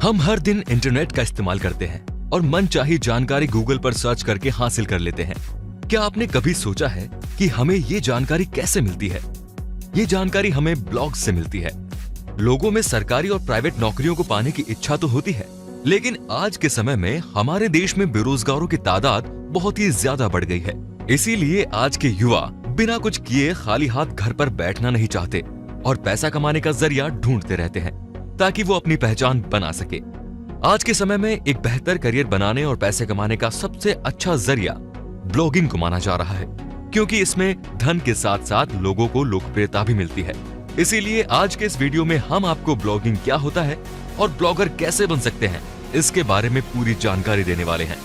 हम हर दिन इंटरनेट का इस्तेमाल करते हैं और मनचाही जानकारी गूगल पर सर्च करके हासिल कर लेते हैं। क्या आपने कभी सोचा है कि हमें ये जानकारी कैसे मिलती है? ये जानकारी हमें ब्लॉग से मिलती है। लोगों में सरकारी और प्राइवेट नौकरियों को पाने की इच्छा तो होती है, लेकिन आज के समय में हमारे देश में बेरोजगारों की तादाद बहुत ही ज्यादा बढ़ गई है। इसीलिए आज के युवा बिना कुछ किए खाली हाथ घर पर बैठना नहीं चाहते और पैसा कमाने का जरिया ढूंढते रहते हैं ताकि वो अपनी पहचान बना सके। आज के समय में एक बेहतर करियर बनाने और पैसे कमाने का सबसे अच्छा जरिया ब्लॉगिंग को माना जा रहा है, क्योंकि इसमें धन के साथ साथ लोगों को लोकप्रियता भी मिलती है। इसीलिए आज के इस वीडियो में हम आपको ब्लॉगिंग क्या होता है और ब्लॉगर कैसे बन सकते हैं, इसके बारे में पूरी जानकारी देने वाले हैं।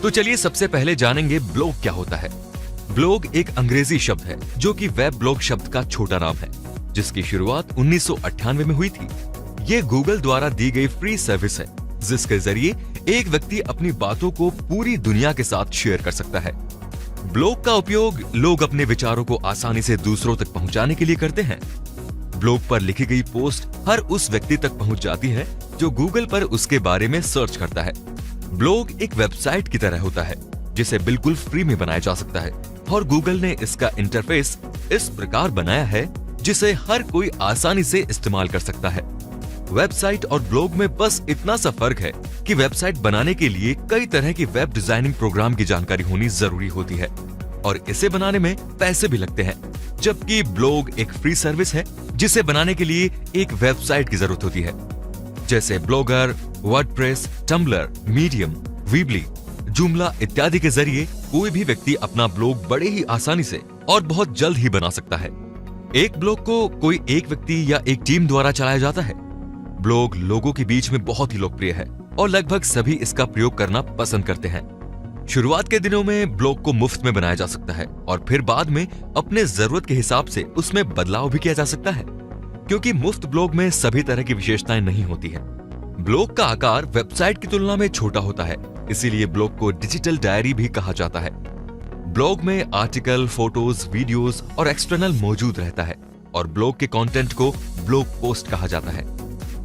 तो चलिए सबसे पहले जानेंगे ब्लॉग क्या होता है। ब्लॉग एक अंग्रेजी शब्द है जो कि वेब ब्लॉग शब्द का छोटा नाम है, जिसकी शुरुआत 1998 में हुई थी। ये गूगल द्वारा दी गई फ्री सर्विस है, जिसके जरिए एक व्यक्ति अपनी बातों को पूरी दुनिया के साथ शेयर कर सकता है। ब्लॉग का उपयोग लोग अपने विचारों को आसानी से दूसरों तक पहुंचाने के लिए करते हैं। ब्लॉग पर लिखी गई पोस्ट हर उस व्यक्ति तक पहुंच जाती है जो गूगल पर उसके बारे में सर्च करता है। ब्लॉग एक वेबसाइट की तरह होता है जिसे बिल्कुल फ्री में बनाया जा सकता है, और गूगल ने इसका इंटरफेस इस प्रकार बनाया है जिसे हर कोई आसानी से इस्तेमाल कर सकता है। वेबसाइट और ब्लॉग में बस इतना सा फर्क है कि वेबसाइट बनाने के लिए कई तरह की वेब डिजाइनिंग प्रोग्राम की जानकारी होनी जरूरी होती है और इसे बनाने में पैसे भी लगते हैं, जबकि ब्लॉग एक फ्री सर्विस है जिसे बनाने के लिए एक वेबसाइट की जरूरत होती है। जैसे Blogger, WordPress, Tumblr, Medium, Weebly, Joomla इत्यादि के जरिए कोई भी व्यक्ति अपना ब्लॉग बड़े ही आसानी से और बहुत जल्द ही बना सकता है। एक ब्लॉग को कोई एक व्यक्ति या एक टीम द्वारा चलाया जाता है। ब्लॉग लोगों के बीच में बहुत ही लोकप्रिय है और लगभग सभी इसका प्रयोग करना पसंद करते हैं। शुरुआत के दिनों में ब्लॉग को मुफ्त में बनाया जा सकता है और फिर बाद में अपने जरूरत के हिसाब से उसमें बदलाव भी किया जा सकता है, क्योंकि मुफ्त ब्लॉग में सभी तरह की विशेषताएं नहीं होती हैं। ब्लॉग का आकार वेबसाइट की तुलना में छोटा होता है, इसीलिए ब्लॉग को डिजिटल डायरी भी कहा जाता है। ब्लॉग में आर्टिकल, फोटोज, वीडियोस और एक्सटर्नल मौजूद रहता है और ब्लॉग के कंटेंट को ब्लॉग पोस्ट कहा जाता है।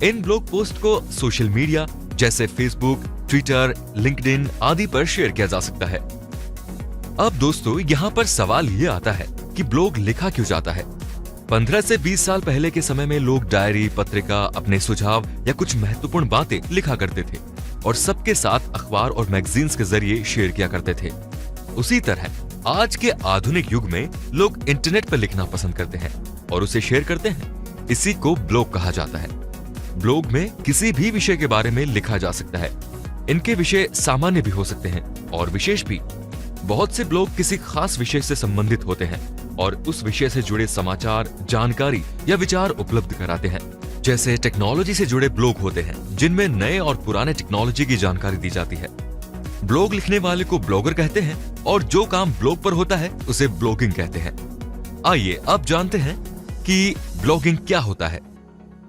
इन ब्लॉग पोस्ट को सोशल मीडिया जैसे फेसबुक, ट्विटर, लिंक्डइन आदि पर शेयर किया जा सकता है। अब दोस्तों, यहाँ पर सवाल ये आता है कि ब्लॉग लिखा क्यों जाता है? 15 से 20 साल पहले के समय में लोग डायरी, पत्रिका, अपने सुझाव या कुछ महत्वपूर्ण बातें लिखा करते थे और सबके साथ अखबार और मैगजीन्स के जरिए शेयर किया करते थे। उसी तरह आज के आधुनिक युग में लोग इंटरनेट पर लिखना पसंद करते हैं और उसे शेयर करते हैं। इसी को ब्लॉग कहा जाता है। ब्लॉग में किसी भी विषय के बारे में लिखा जा सकता है। इनके विषय सामान्य भी हो सकते हैं और विशेष भी। बहुत से ब्लॉग किसी खास विषय से संबंधित होते हैं और उस विषय से जुड़े समाचार, जानकारी या विचार उपलब्ध कराते हैं। जैसे टेक्नोलॉजी से जुड़े ब्लॉग होते हैं जिनमें नए और पुराने टेक्नोलॉजी की जानकारी दी जाती है। ब्लॉग लिखने वाले को ब्लॉगर कहते हैं और जो काम ब्लॉग पर होता है उसे ब्लॉगिंग कहते हैं। आइए अब जानते हैं कि ब्लॉगिंग क्या होता है।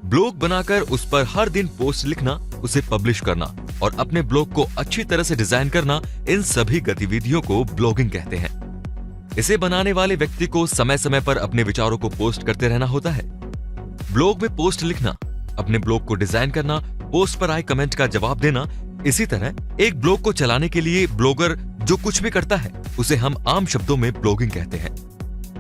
ब्लॉग बनाकर उस पर हर दिन पोस्ट लिखना, उसे पब्लिश करना और अपने ब्लॉग को अच्छी तरह से डिजाइन करना, इन सभी गतिविधियों को ब्लॉगिंग कहते हैं। इसे बनाने वाले व्यक्ति को समय समय पर अपने विचारों को पोस्ट करते रहना होता है। ब्लॉग में पोस्ट लिखना, अपने ब्लॉग को डिजाइन करना, पोस्ट पर आए कमेंट का जवाब देना, इसी तरह एक ब्लॉग को चलाने के लिए ब्लॉगर जो कुछ भी करता है उसे हम आम शब्दों में ब्लॉगिंग कहते हैं।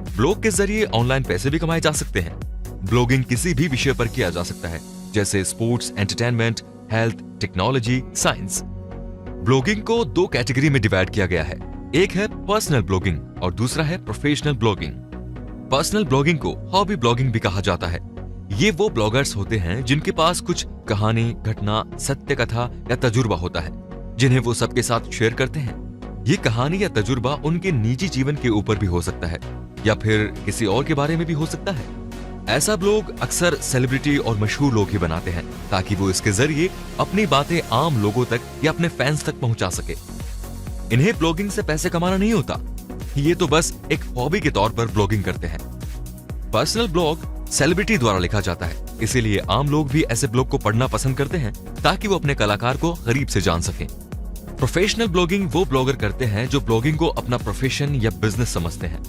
ब्लॉग के जरिए ऑनलाइन पैसे भी कमाए जा सकते हैं। ब्लॉगिंग किसी भी विषय पर किया जा सकता है, जैसे sports, entertainment, health, technology, science. Blogging को दो कैटेगरी में डिवाइड किया गया है। एक है पर्सनल ब्लॉगिंग और दूसरा है प्रोफेशनल ब्लॉगिंग। पर्सनल ब्लॉगिंग को हॉबी ब्लॉगिंग भी कहा जाता है। ये वो ब्लॉगर्स होते हैं जिनके पास कुछ कहानी, घटना, सत्य कथा या तजुर्बा होता है, जिन्हें वो सबके साथ शेयर करते हैं। ये कहानी या तजुर्बा उनके निजी जीवन के ऊपर भी हो सकता है या फिर किसी और के बारे में भी हो सकता है। ऐसा ब्लॉग अक्सर सेलिब्रिटी और मशहूर लोग ही बनाते हैं ताकि वो इसके जरिए अपनी बातें आम लोगों तक या अपने फैंस तक पहुंचा सके। इन्हें ब्लॉगिंग से पैसे कमाना नहीं होता, ये तो बस एक हॉबी के तौर पर ब्लॉगिंग करते हैं। पर्सनल ब्लॉग सेलिब्रिटी द्वारा लिखा जाता है, इसीलिए आम लोग भी ऐसे ब्लॉग को पढ़ना पसंद करते हैं ताकि वो अपने कलाकार को करीब से जान सकें। प्रोफेशनल ब्लॉगिंग वो ब्लॉगर करते हैं जो ब्लॉगिंग को अपना प्रोफेशन या बिजनेस समझते हैं।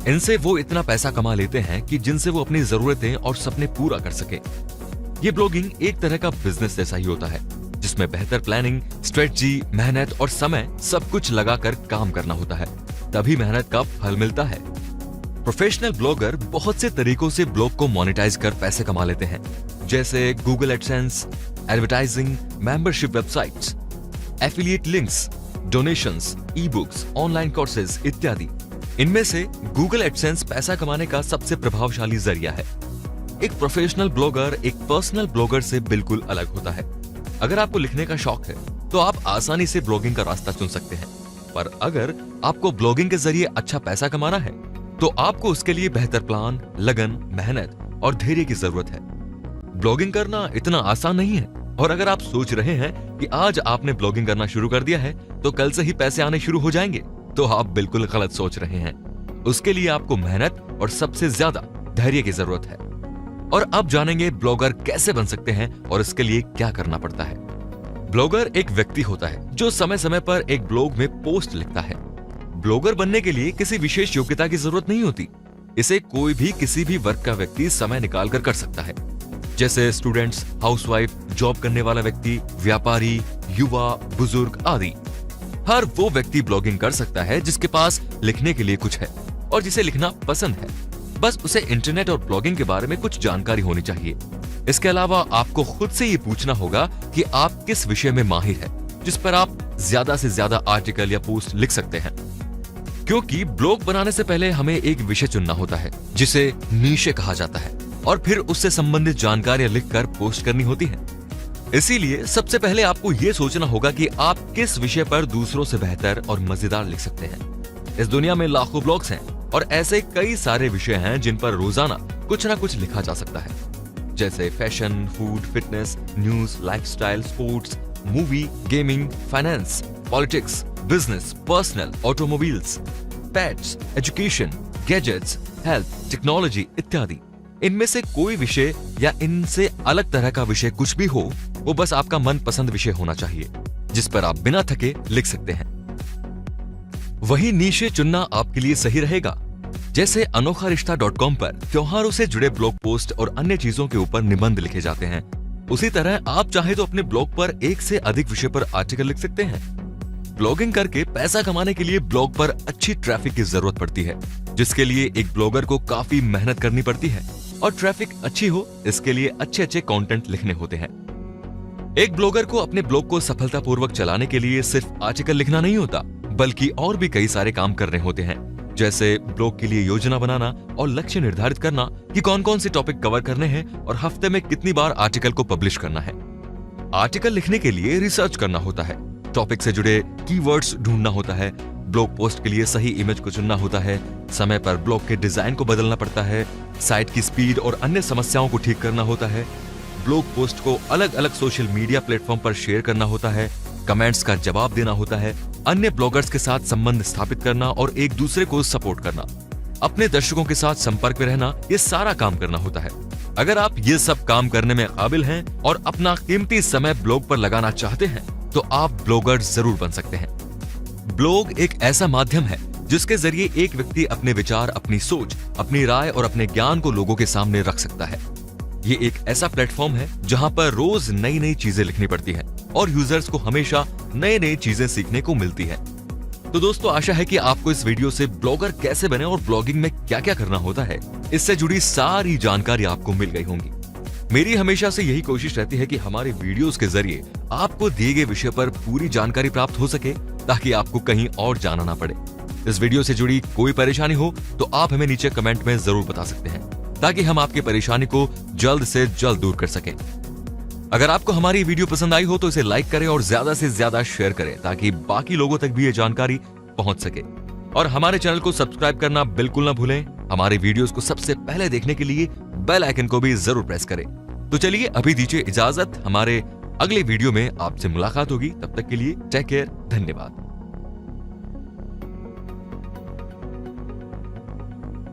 इनसे वो इतना पैसा कमा लेते हैं कि जिनसे वो अपनी जरूरतें और सपने पूरा कर सके। ये ब्लॉगिंग एक तरह का बिजनेस जैसा ही होता है, जिसमें बेहतर प्लानिंग, स्ट्रेटजी, मेहनत और समय सब कुछ लगाकर काम करना होता है। तभी मेहनत का फल मिलता है। प्रोफेशनल ब्लॉगर बहुत से तरीकों से ब्लॉग को मोनेटाइज कर पैसे कमा लेते हैं, जैसे Google AdSense, advertising, membership websites, affiliate links, donations, e books, online courses इत्यादि। इनमें से गूगल एडसेंस पैसा कमाने का सबसे प्रभावशाली जरिया है। एक प्रोफेशनल ब्लॉगर एक पर्सनल ब्लॉगर से बिल्कुल अलग होता है। अगर आपको लिखने का शौक है तो आप आसानी से ब्लॉगिंग का रास्ता चुन सकते हैं, पर अगर आपको ब्लॉगिंग के जरिए अच्छा पैसा कमाना है तो आपको उसके लिए बेहतर प्लान, लगन, मेहनत और धैर्य की जरूरत है। ब्लॉगिंग करना इतना आसान नहीं है, और अगर आप सोच रहे हैं कि आज आपने ब्लॉगिंग करना शुरू कर दिया है तो कल से ही पैसे आने शुरू हो जाएंगे, तो आप बिल्कुल गलत सोच रहे हैं। उसके लिए आपको मेहनत और सबसे ज्यादा धैर्य की जरूरत है। और अब जानेंगे ब्लॉगर कैसे बन सकते हैं और इसके लिए क्या करना पड़ता है। ब्लॉगर एक व्यक्ति होता है जो समय समय पर एक ब्लॉग में पोस्ट लिखता है। ब्लॉगर बनने के लिए किसी विशेष योग्यता की जरूरत नहीं होती। इसे कोई भी किसी भी वर्ग का व्यक्ति समय निकाल कर सकता है, जैसे स्टूडेंट्स, हाउसवाइफ, जॉब करने वाला व्यक्ति, व्यापारी, युवा, बुजुर्ग आदि। हर वो व्यक्ति ब्लॉगिंग कर सकता है जिसके पास लिखने के लिए कुछ है और जिसे लिखना पसंद है। बस उसे इंटरनेट और ब्लॉगिंग के बारे में कुछ जानकारी होनी चाहिए। इसके अलावा आपको खुद से ये पूछना होगा कि आप किस विषय में माहिर है, जिस पर आप ज्यादा से ज्यादा आर्टिकल या पोस्ट लिख सकते हैं। क्योंकि ब्लॉग बनाने से पहले हमें एक विषय चुनना होता है जिसे नीशे कहा जाता है, और फिर उससे संबंधित जानकारियां लिखकर पोस्ट करनी होती है। इसीलिए सबसे पहले आपको यह सोचना होगा कि आप किस विषय पर दूसरों से बेहतर और मजेदार लिख सकते हैं। इस दुनिया में लाखों ब्लॉग्स हैं और ऐसे कई सारे विषय हैं जिन पर रोजाना कुछ ना कुछ लिखा जा सकता है, जैसे fashion, food, fitness, news, lifestyle, sports, movie, gaming, finance, politics, business, personal, automobiles, pets, education, gadgets, health, technology इत्यादि। इनमें से कोई विषय या इनसे अलग तरह का विषय कुछ भी हो, वो बस आपका मनपसंद विषय होना चाहिए जिस पर आप बिना थके लिख सकते हैं। वही नीशे चुनना आपके लिए सही रहेगा। जैसे अनोखारिश्ता.com पर त्योहारों से जुड़े ब्लॉग पोस्ट और अन्य चीजों के ऊपर निबंध लिखे जाते हैं, उसी तरह आप चाहे तो अपने ब्लॉग पर एक से अधिक विषय पर आर्टिकल लिख सकते हैं। ब्लॉगिंग करके पैसा कमाने के लिए ब्लॉग पर अच्छी ट्रैफिक की जरूरत पड़ती है, जिसके लिए एक ब्लॉगर को काफी मेहनत करनी पड़ती है, और ट्रैफिक अच्छी हो इसके लिए अच्छे अच्छे कंटेंट लिखने होते हैं। एक ब्लॉगर को अपने ब्लॉग को सफलतापूर्वक चलाने के लिए सिर्फ आर्टिकल लिखना नहीं होता, बल्कि और भी कई सारे काम करने होते हैं, जैसे ब्लॉग के लिए योजना बनाना और लक्ष्य निर्धारित करना कि कौन कौन से टॉपिक कवर करने हैं और हफ्ते में कितनी बार आर्टिकल को पब्लिश करना है। आर्टिकल लिखने के लिए रिसर्च करना होता है, टॉपिक से जुड़े कीवर्ड्स ढूंढना होता है, ब्लॉग पोस्ट के लिए सही इमेज को चुनना होता है, समय पर ब्लॉग के डिजाइन को बदलना पड़ता है, साइट की स्पीड और अन्य समस्याओं को ठीक करना होता है, ब्लॉग पोस्ट को अलग अलग सोशल मीडिया प्लेटफॉर्म पर शेयर करना होता है, कमेंट्स का जवाब देना होता है, अन्य ब्लॉगर्स के साथ संबंध स्थापित करना और एक दूसरे को सपोर्ट करना, अपने दर्शकों के साथ संपर्क में रहना, ये सारा काम करना होता है। अगर आप ये सब काम करने में काबिल हैं और अपना कीमती समय ब्लॉग पर लगाना चाहते हैं तो आप ब्लॉगर जरूर बन सकते हैं। ब्लॉग एक ऐसा माध्यम है जिसके जरिए एक व्यक्ति अपने विचार, अपनी सोच, अपनी राय और अपने ज्ञान को लोगों के सामने रख सकता है। ये एक ऐसा प्लेटफॉर्म है जहां पर रोज नई नई चीजें लिखनी पड़ती है और यूजर्स को हमेशा नई नई चीजें सीखने को मिलती है। तो दोस्तों, आशा है कि आपको इस वीडियो से ब्लॉगर कैसे बने और ब्लॉगिंग में क्या क्या करना होता है, इससे जुड़ी सारी जानकारी आपको मिल गई होंगी। मेरी हमेशा से यही कोशिश रहती है कि हमारे वीडियोस के जरिए आपको दिए गए विषय पर पूरी जानकारी प्राप्त हो सके, ताकि आपको कहीं और जाना ना पड़े। इस वीडियो से जुड़ी कोई परेशानी हो तो आप हमें नीचे कमेंट में जरूर बता सकते हैं, ताकि हम आपकी परेशानी को जल्द से जल्द दूर कर सकें। अगर आपको हमारी वीडियो पसंद आई हो तो इसे लाइक करें और ज्यादा से ज्यादा शेयर करें, ताकि बाकी लोगों तक भी ये जानकारी पहुंच सके। और हमारे चैनल को सब्सक्राइब करना बिल्कुल ना भूलें। हमारे वीडियोस को सबसे पहले देखने के लिए बेल आइकन को भी जरूर प्रेस करें। तो चलिए अभी दीजिए इजाजत, हमारे अगले वीडियो में आपसे मुलाकात होगी। तब तक के लिए टेक केयर, धन्यवाद।